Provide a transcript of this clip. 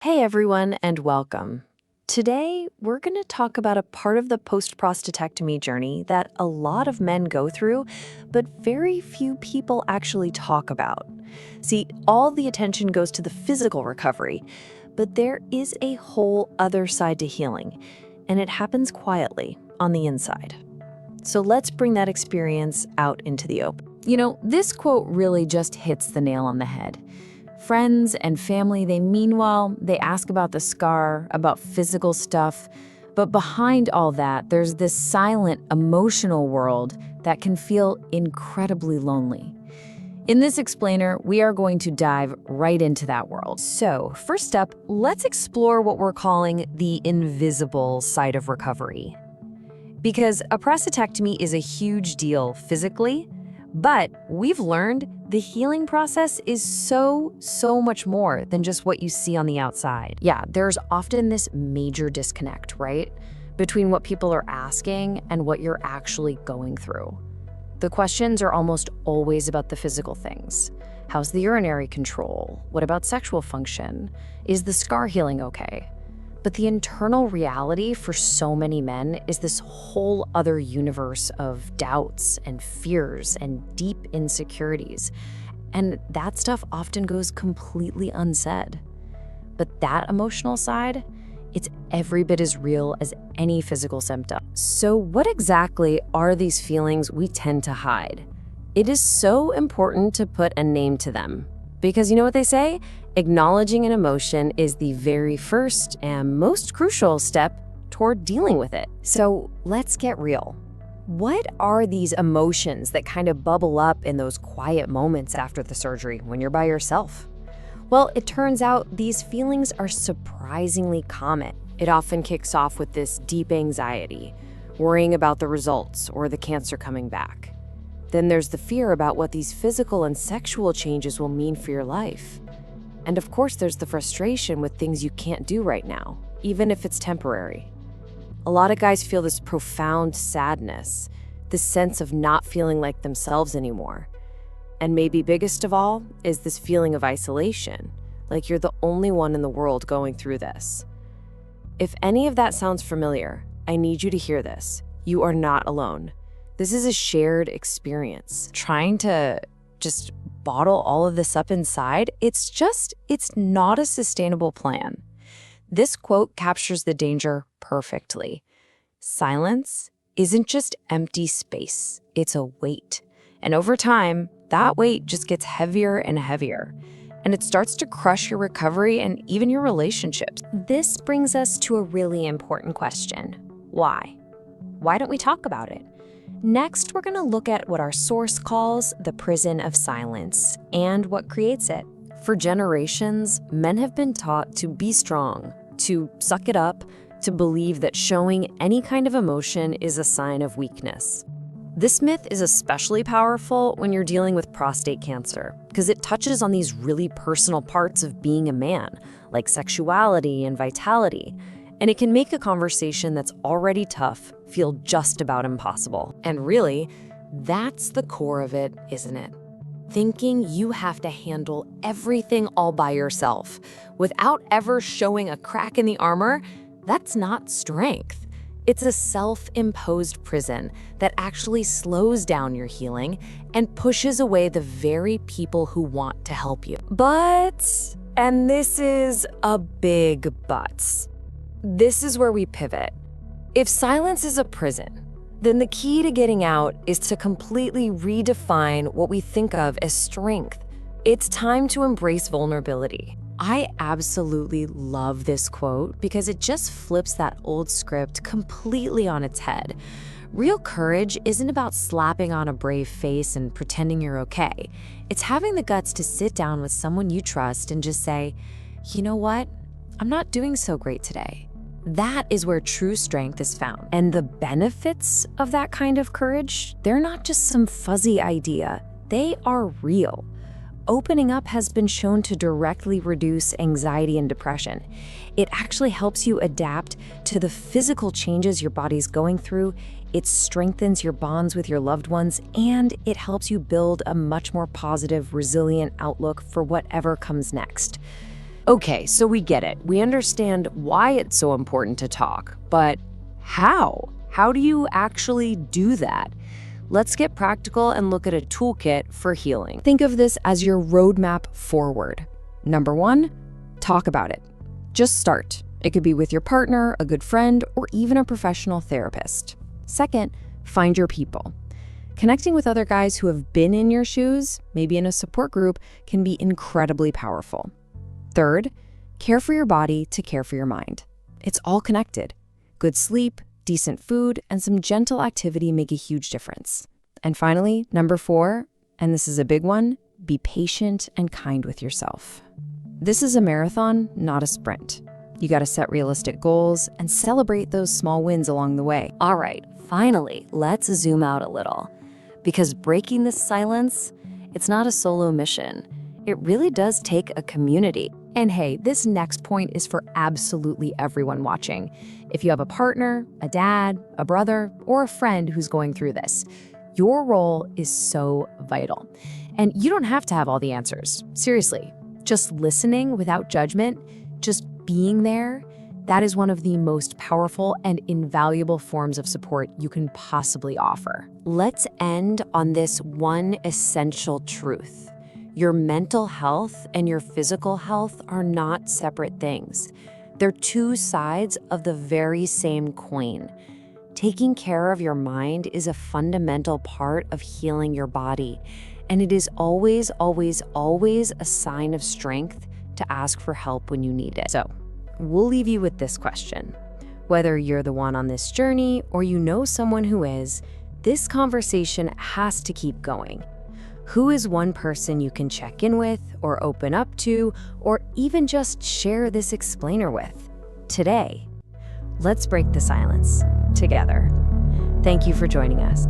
Hey everyone, and welcome. Today, we're going to talk about a part of the post-prostatectomy journey that a lot of men go through, but very few people actually talk about. See, all the attention goes to the physical recovery, but there is a whole other side to healing, and it happens quietly on the inside. So let's bring that experience out into the open. This quote really just hits the nail on the head. Friends and family, they ask about the scar, about physical stuff. But behind all that, there's this silent, emotional world that can feel incredibly lonely. In this explainer, we are going to dive right into that world. So, first up, let's explore what we're calling the invisible side of recovery. Because a prostatectomy is a huge deal physically, but we've learned the healing process is so much more than just what you see on the outside. Yeah, there's often this major disconnect, right? Between what people are asking and what you're actually going through. The questions are almost always about the physical things. How's the urinary control? What about sexual function? Is the scar healing okay? But the internal reality for so many men is this whole other universe of doubts and fears and deep insecurities. And that stuff often goes completely unsaid. But that emotional side, it's every bit as real as any physical symptom. So what exactly are these feelings we tend to hide? It is so important to put a name to them. Because you know what they say? Acknowledging an emotion is the very first and most crucial step toward dealing with it. So let's get real. What are these emotions that kind of bubble up in those quiet moments after the surgery when you're by yourself? Well, it turns out these feelings are surprisingly common. It often kicks off with this deep anxiety, worrying about the results or the cancer coming back. Then there's the fear about what these physical and sexual changes will mean for your life. And of course, there's the frustration with things you can't do right now, even if it's temporary. A lot of guys feel this profound sadness, this sense of not feeling like themselves anymore. And maybe biggest of all is this feeling of isolation, like you're the only one in the world going through this. If any of that sounds familiar, I need you to hear this. You are not alone. This is a shared experience. Trying to just bottle all of this up inside, it's not a sustainable plan. This quote captures the danger perfectly. Silence isn't just empty space, it's a weight. And over time, that weight just gets heavier and heavier. And it starts to crush your recovery and even your relationships. This brings us to a really important question. Why? Why don't we talk about it? Next, we're going to look at what our source calls the prison of silence and what creates it. For generations, men have been taught to be strong, to suck it up, to believe that showing any kind of emotion is a sign of weakness. This myth is especially powerful when you're dealing with prostate cancer, because it touches on these really personal parts of being a man, like sexuality and vitality. And it can make a conversation that's already tough feel just about impossible. And really, that's the core of it, isn't it? Thinking you have to handle everything all by yourself without ever showing a crack in the armor, that's not strength. It's a self-imposed prison that actually slows down your healing and pushes away the very people who want to help you. But, and this is a big but, this is where we pivot. If silence is a prison, then the key to getting out is to completely redefine what we think of as strength. It's time to embrace vulnerability. I absolutely love this quote because it just flips that old script completely on its head. Real courage isn't about slapping on a brave face and pretending you're okay. It's having the guts to sit down with someone you trust and just say, you know what? I'm not doing so great today. That is where true strength is found. And the benefits of that kind of courage, they're not just some fuzzy idea. They are real. Opening up has been shown to directly reduce anxiety and depression. It actually helps you adapt to the physical changes your body's going through. It strengthens your bonds with your loved ones, and it helps you build a much more positive, resilient outlook for whatever comes next. Okay, so we get it. We understand why it's so important to talk, but how? How do you actually do that? Let's get practical and look at a toolkit for healing. Think of this as your roadmap forward. Number 1, talk about it. Just start. It could be with your partner, a good friend, or even a professional therapist. Second, find your people. Connecting with other guys who have been in your shoes, maybe in a support group, can be incredibly powerful. Third, care for your body to care for your mind. It's all connected. Good sleep, decent food, and some gentle activity make a huge difference. And finally, number 4, and this is a big one, be patient and kind with yourself. This is a marathon, not a sprint. You got to set realistic goals and celebrate those small wins along the way. All right, finally, let's zoom out a little. Because breaking this silence, it's not a solo mission. It really does take a community. And hey, this next point is for absolutely everyone watching. If you have a partner, a dad, a brother, or a friend who's going through this, your role is so vital. And you don't have to have all the answers. Seriously, just listening without judgment, just being there, that is one of the most powerful and invaluable forms of support you can possibly offer. Let's end on this one essential truth. Your mental health and your physical health are not separate things. They're two sides of the very same coin. Taking care of your mind is a fundamental part of healing your body, and it is always, always, always a sign of strength to ask for help when you need it. So, we'll leave you with this question. Whether you're the one on this journey or you know someone who is, this conversation has to keep going. Who is one person you can check in with or open up to or even just share this explainer with? Today, let's break the silence together. Thank you for joining us.